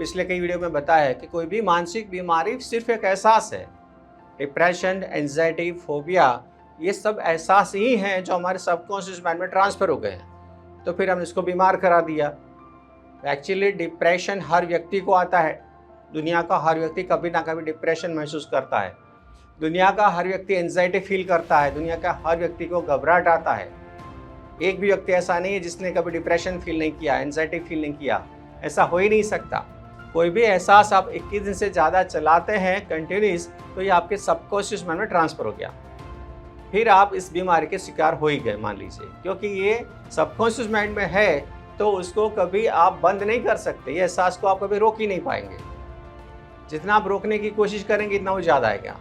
पिछले कई वीडियो में बताया है कि कोई भी मानसिक बीमारी सिर्फ एक एहसास है। डिप्रेशन, एंजाइटी, फोबिया, ये सब एहसास ही हैं जो हमारे सबकॉन्शियस माइंड में ट्रांसफ़र हो गए हैं, तो फिर हम इसको बीमार करा दिया। एक्चुअली डिप्रेशन हर व्यक्ति को आता है। दुनिया का हर व्यक्ति कभी ना कभी डिप्रेशन महसूस करता है। दुनिया का हर व्यक्ति एंजाइटी फील करता है। दुनिया का हर व्यक्ति को घबराहट आता है। एक भी व्यक्ति ऐसा नहीं है जिसने कभी डिप्रेशन फील नहीं किया, एंजाइटी फील नहीं किया। ऐसा हो ही नहीं सकता। कोई भी एहसास आप 21 दिन से ज़्यादा चलाते हैं कंटिन्यूस, तो ये आपके सबकॉन्शियस माइंड में ट्रांसफ़र हो गया। फिर आप इस बीमारी के शिकार हो ही गए मान लीजिए, क्योंकि ये सबकॉन्शियस माइंड में है तो उसको कभी आप बंद नहीं कर सकते। ये एहसास को आप कभी रोक ही नहीं पाएंगे। जितना आप रोकने की कोशिश करेंगे इतना वो ज़्यादा आएगा।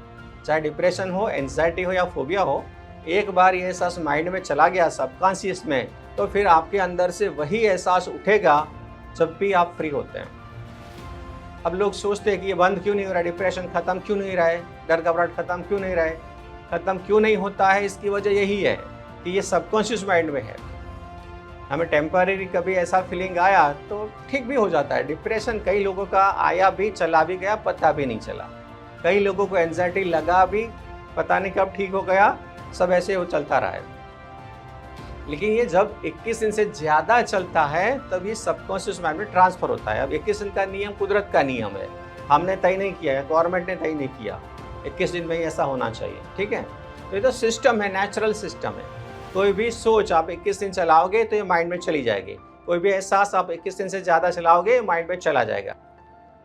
चाहे डिप्रेशन हो, एंजाइटी हो या फोबिया हो, एक बार ये एहसास माइंड में चला गया सबकॉन्शियस में, तो फिर आपके अंदर से वही एहसास उठेगा जब भी आप फ्री होते हैं। अब लोग सोचते हैं कि ये बंद क्यों नहीं हो रहा है, डिप्रेशन ख़त्म क्यों नहीं रहा है, डर घबराहट ख़त्म क्यों नहीं रहा है। ख़त्म क्यों नहीं होता है, इसकी वजह यही है कि ये सबकॉन्शियस माइंड में है। हमें टेम्परेरी कभी ऐसा फीलिंग आया तो ठीक भी हो जाता है। डिप्रेशन कई लोगों का आया भी, चला भी गया, पता भी नहीं चला। कई लोगों को एंजाइटी लगा भी, पता नहीं कब ठीक हो गया, सब ऐसे वो चलता रहा है। लेकिन ये जब 21 दिन से ज़्यादा चलता है तब ये सबकॉन्शियस माइंड में ट्रांसफ़र होता है। अब 21 दिन का नियम कुदरत का नियम है, हमने तय नहीं किया है, गवर्नमेंट ने तय नहीं किया 21 दिन में ही ऐसा होना चाहिए, ठीक है। तो ये तो सिस्टम है, नेचुरल सिस्टम है। कोई भी सोच आप 21 दिन चलाओगे तो ये माइंड में चली जाएगी। कोई भी एहसास आप 21 दिन से ज़्यादा चलाओगे माइंड में चला जाएगा।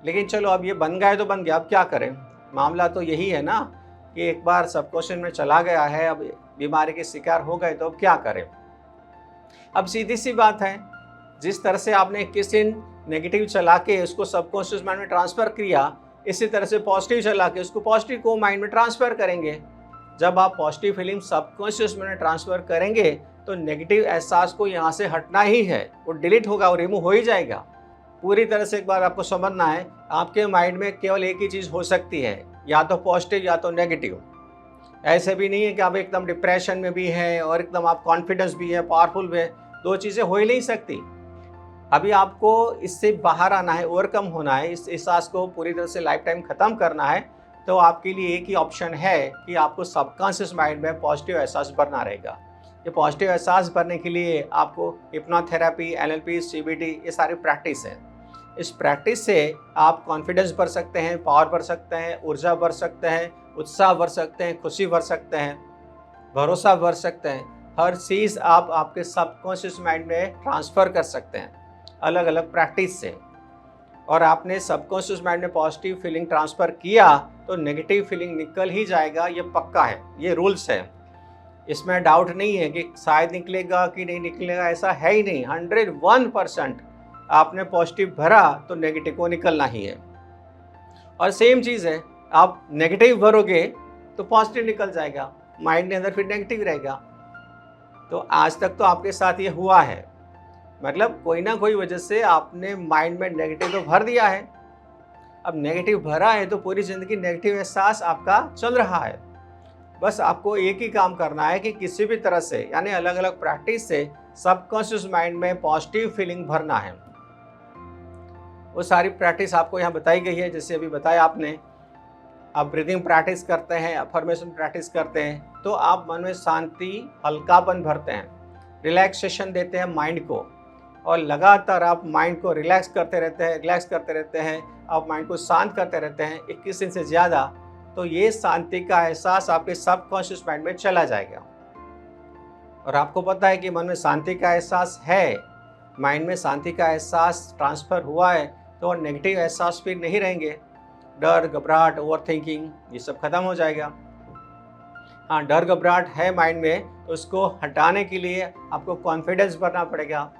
लेकिन चलो अब ये बन गया तो बन गया, अब क्या करें। मामला तो यही है ना कि एक बार सबकॉन्शियस में चला गया है, अब बीमारी के शिकार हो गए तो अब क्या करें। अब सीधी सी बात है, जिस तरह से आपने 21 दिन नेगेटिव चला के उसको सबकॉन्शियस माइंड में ट्रांसफ़र किया, इसी तरह से पॉजिटिव चला के उसको पॉजिटिव को माइंड में ट्रांसफ़र करेंगे। जब आप पॉजिटिव फीलिंग सबकॉन्शियस में ट्रांसफ़र करेंगे तो नेगेटिव एहसास को यहाँ से हटना ही है, वो डिलीट होगा, वो रिमूव हो ही जाएगा। पूरी तरह से एक बार आपको समझना है, आपके माइंड में केवल एक ही चीज़ हो सकती है, या तो पॉजिटिव या तो नेगेटिव। ऐसे भी नहीं है कि आप एकदम डिप्रेशन में भी हैं और एकदम आप कॉन्फिडेंस भी है, पावरफुल भी है, दो चीज़ें हो ही नहीं सकती। अभी आपको इससे बाहर आना है, ओवरकम होना है, इस एहसास को पूरी तरह से लाइफ टाइम ख़त्म करना है, तो आपके लिए एक ही ऑप्शन है कि आपको सबकॉन्शियस माइंड में पॉजिटिव एहसास भरना रहेगा। ये पॉजिटिव एहसास भरने के लिए आपको हिप्नोथेरेपी, एनएलपी, सीबीटी, ये सारी प्रैक्टिस है। इस प्रैक्टिस से आप कॉन्फिडेंस भर सकते हैं, पावर भर सकते हैं, ऊर्जा भर सकते हैं, उत्साह भर सकते हैं, खुशी भर सकते हैं, भरोसा भर सकते हैं। हर चीज़ आप आपके सबकॉन्शियस माइंड में ट्रांसफ़र कर सकते हैं अलग अलग प्रैक्टिस से। और आपने सबकॉन्शियस माइंड में पॉजिटिव फीलिंग ट्रांसफ़र किया तो नेगेटिव फीलिंग निकल ही जाएगा, ये पक्का है, ये रूल्स है। इसमें डाउट नहीं है कि शायद निकलेगा कि नहीं निकलेगा, ऐसा है ही नहीं। 101% आपने पॉजिटिव भरा तो नेगेटिव को निकलना ही है। और सेम चीज़ है, आप नेगेटिव भरोगे तो पॉजिटिव निकल जाएगा, माइंड के अंदर फिर नेगेटिव रहेगा। तो आज तक तो आपके साथ ये हुआ है, मतलब कोई ना कोई वजह से आपने माइंड में नेगेटिव तो भर दिया है। अब नेगेटिव भरा है तो पूरी ज़िंदगी नेगेटिव एहसास आपका चल रहा है। बस आपको एक ही काम करना है कि किसी भी तरह से, यानी अलग अलग प्रैक्टिस से सबकॉन्शियस माइंड में पॉजिटिव फीलिंग भरना है। वो सारी प्रैक्टिस आपको यहाँ बताई गई है, जैसे अभी बताया आपने। आप ब्रीदिंग प्रैक्टिस करते हैं, अफर्मेशन प्रैक्टिस करते हैं, तो आप मन में शांति, हल्कापन भरते हैं, रिलैक्सेशन देते हैं माइंड को, और लगातार आप माइंड को रिलैक्स करते रहते हैं, आप माइंड को शांत करते रहते हैं 21 दिन से ज़्यादा, तो ये शांति का एहसास आपके सबकॉन्शियस माइंड में चला जाएगा। और आपको पता है कि मन में शांति का एहसास है, माइंड में शांति का एहसास ट्रांसफ़र हुआ है, तो नेगेटिव एहसास फिर नहीं रहेंगे। डर, घबराहट, ओवरथिंकिंग, ये सब खत्म हो जाएगा। हाँ, डर घबराहट है माइंड में, तो उसको हटाने के लिए आपको कॉन्फिडेंस भरना पड़ेगा,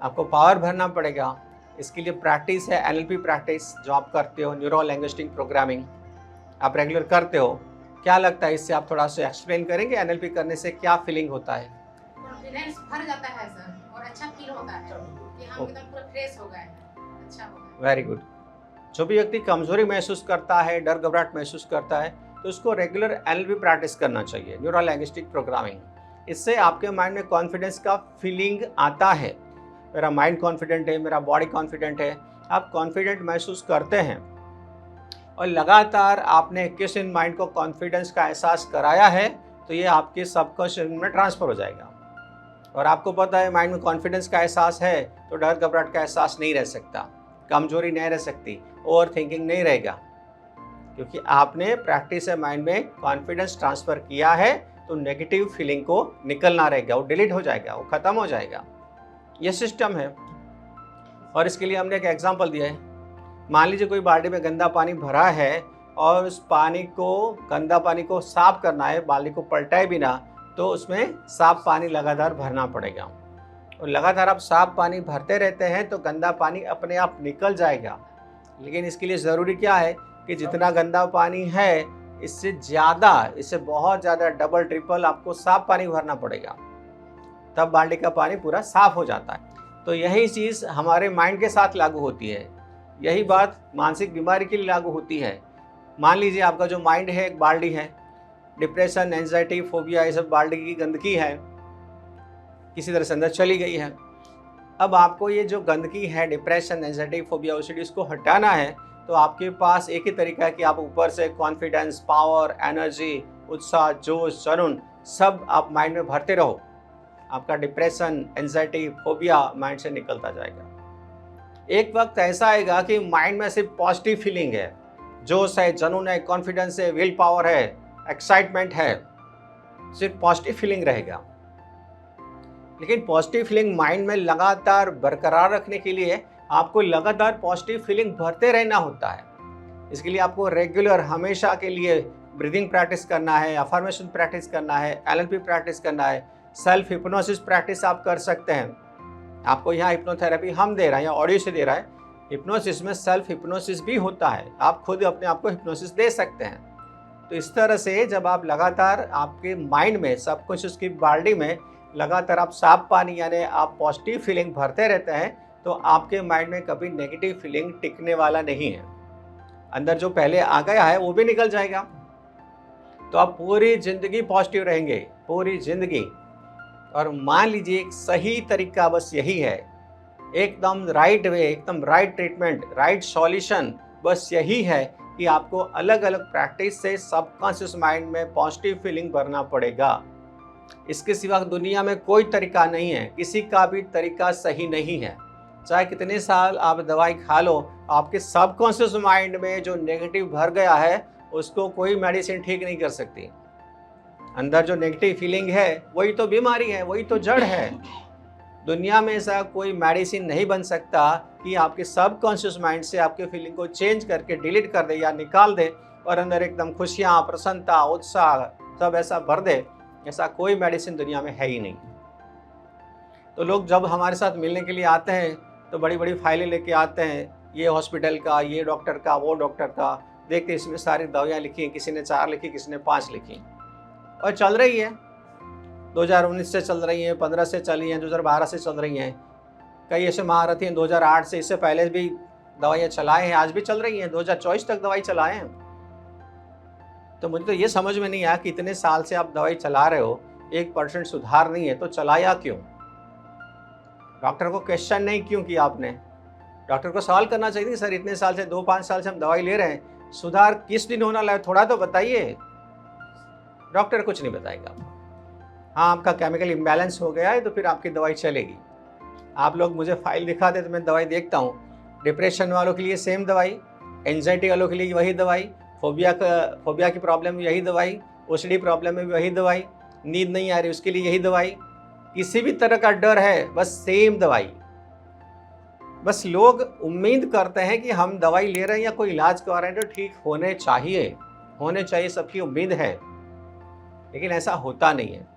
आपको पावर भरना पड़ेगा। इसके लिए प्रैक्टिस है एनएलपी प्रैक्टिस, जो आप करते हो, न्यूरो लिंग्विस्टिक प्रोग्रामिंग, आप रेगुलर करते हो। क्या लगता है इससे, आप थोड़ा सा एक्सप्लेन करेंगे एनएलपी करने से क्या फीलिंग होता है? कॉन्फिडेंस भर जाता है सर, और अच्छा फील होता है कि हम एकदम पूरा फ्रेश हो गए, अच्छा हो गया। Very good. जो भी व्यक्ति कमजोरी महसूस करता है, डर घबराहट महसूस करता है, तो उसको रेगुलर एनएलपी प्रैक्टिस करना चाहिए, न्यूरो लिंग्विस्टिक प्रोग्रामिंग। इससे आपके माइंड में कॉन्फिडेंस का फीलिंग आता है, मेरा माइंड कॉन्फिडेंट है, मेरा बॉडी कॉन्फिडेंट है, आप कॉन्फिडेंट महसूस करते हैं और लगातार आपने किस इन माइंड को कॉन्फिडेंस का एहसास कराया है, तो ये आपके सबकॉन्शियस में ट्रांसफ़र हो जाएगा। और आपको पता है माइंड में कॉन्फिडेंस का एहसास है तो डर घबराहट का एहसास नहीं रह सकता, कमजोरी नहीं रह सकती, ओवर थिंकिंग नहीं रहेगा, क्योंकि आपने प्रैक्टिस है माइंड में कॉन्फिडेंस ट्रांसफ़र किया है। तो नेगेटिव फीलिंग को निकलना रहेगा, वो डिलीट हो जाएगा, वो ख़त्म हो जाएगा। ये सिस्टम है। और इसके लिए हमने एक एग्जांपल दिया है। मान लीजिए कोई बाल्टी में गंदा पानी भरा है और उस गंदा पानी को साफ करना है, बाल्टी को पलटाए बिना, तो उसमें साफ पानी लगातार भरना पड़ेगा। और लगातार आप साफ पानी भरते रहते हैं तो गंदा पानी अपने आप निकल जाएगा। लेकिन इसके लिए ज़रूरी क्या है कि जितना गंदा पानी है इससे बहुत ज़्यादा डबल ट्रिपल आपको साफ पानी भरना पड़ेगा, तब बाल्टी का पानी पूरा साफ हो जाता है। तो यही चीज़ हमारे माइंड के साथ लागू होती है। यही बात मानसिक बीमारी के लिए लागू होती है। मान लीजिए आपका जो माइंड है एक बाल्टी है, डिप्रेशन, एंजाइटी, फोबिया, ये सब बाल्टी की गंदगी है, किसी तरह से अंदर चली गई है। अब आपको ये जो गंदगी है, डिप्रेशन, एंजाइटी, फोबिया, ओसीडी, इसको हटाना है, तो आपके पास एक ही तरीका है कि आप ऊपर से कॉन्फिडेंस, पावर, एनर्जी, उत्साह, जोश, जुनून सब आप माइंड में भरते रहो। आपका डिप्रेशन, एंजाइटी, फोबिया माइंड से निकलता जाएगा। एक वक्त ऐसा आएगा कि माइंड में सिर्फ पॉजिटिव फीलिंग है, जोश है, जुनून है, कॉन्फिडेंस है, विल पावर है, एक्साइटमेंट है, सिर्फ पॉजिटिव फीलिंग रहेगा। लेकिन पॉजिटिव फीलिंग माइंड में लगातार बरकरार रखने के लिए आपको लगातार पॉजिटिव फीलिंग भरते रहना होता है। इसके लिए आपको रेगुलर हमेशा के लिए ब्रीदिंग प्रैक्टिस करना है, अफर्मेशन प्रैक्टिस करना है, एलएनपी प्रैक्टिस करना है, सेल्फ हिप्नोसिस प्रैक्टिस आप कर सकते हैं। आपको यहाँ हिप्नोथेरेपी हम दे रहे हैं या ऑडियो से दे रहा है। हिप्नोसिस में सेल्फ हिप्नोसिस भी होता है, आप खुद अपने आप को हिप्नोसिस दे सकते हैं। तो इस तरह से जब आप लगातार आपके माइंड में, सबकॉन्शियस की बाल्टी में लगातार आप साफ पानी यानी आप पॉजिटिव फीलिंग भरते रहते हैं, तो आपके माइंड में कभी नेगेटिव फीलिंग टिकने वाला नहीं है। अंदर जो पहले आ गया है वो भी निकल जाएगा। तो आप पूरी ज़िंदगी पॉजिटिव रहेंगे, पूरी ज़िंदगी। और मान लीजिए एक सही तरीका बस यही है, एकदम राइट वे, एकदम राइट ट्रीटमेंट, राइट सॉल्यूशन बस यही है कि आपको अलग अलग प्रैक्टिस से सबकॉन्शियस माइंड में पॉजिटिव फीलिंग भरना पड़ेगा। इसके सिवा दुनिया में कोई तरीका नहीं है, किसी का भी तरीका सही नहीं है। चाहे कितने साल आप दवाई खा लो, आपके सबकॉन्शियस माइंड में जो नेगेटिव भर गया है उसको कोई मेडिसिन ठीक नहीं कर सकती। अंदर जो नेगेटिव फीलिंग है वही तो बीमारी है, वही तो जड़ है। दुनिया में ऐसा कोई मेडिसिन नहीं बन सकता कि आपके सबकॉन्शियस माइंड से आपके फीलिंग को चेंज करके डिलीट कर दे या निकाल दे और अंदर एकदम खुशियाँ, प्रसन्नता, उत्साह सब ऐसा भर दे। ऐसा कोई मेडिसिन दुनिया में है ही नहीं। तो लोग जब हमारे साथ मिलने के लिए आते हैं तो बड़ी बड़ी फाइलें लेके आते हैं, ये हॉस्पिटल का, ये डॉक्टर का, वो डॉक्टर का। देखते इसमें सारी दवाइयाँ लिखी हैं, किसी ने 4 लिखी, किसी ने 5 लिखी, और चल रही है। 2019 से चल रही हैं, 15 से चली हैं, 2012 से चल रही हैं। कई ऐसे महारथी हैं 2008 से, इससे पहले भी दवाइयाँ चलाए हैं, आज भी चल रही हैं, 2024 तक दवाई चलाए हैं। तो मुझे तो ये समझ में नहीं आया कि इतने साल से आप दवाई चला रहे हो, 1% सुधार नहीं है, तो चलाया क्यों? डॉक्टर को क्वेश्चन नहीं क्यों किया आपने? डॉक्टर को सवाल करना चाहिए कि सर इतने साल से, 2-5 साल से हम दवाई ले रहे हैं, सुधार किस दिन होना है, थोड़ा तो बताइए। डॉक्टर कुछ नहीं बताएगा। हाँ, आपका केमिकल इम्बैलेंस हो गया है तो फिर आपकी दवाई चलेगी। आप लोग मुझे फाइल दिखाते तो मैं दवाई देखता हूँ। डिप्रेशन वालों के लिए सेम दवाई, एंजाइटी वालों के लिए वही दवाई, फोबिया की प्रॉब्लम में यही दवाई, ओसीडी प्रॉब्लम में भी वही दवाई, नींद नहीं आ रही उसके लिए यही दवाई, किसी भी तरह का डर है बस सेम दवाई। बस लोग उम्मीद करते हैं कि हम दवाई ले रहे हैं या कोई इलाज करवा रहे हैं तो ठीक होने चाहिए, सबकी उम्मीद है, लेकिन ऐसा होता नहीं है।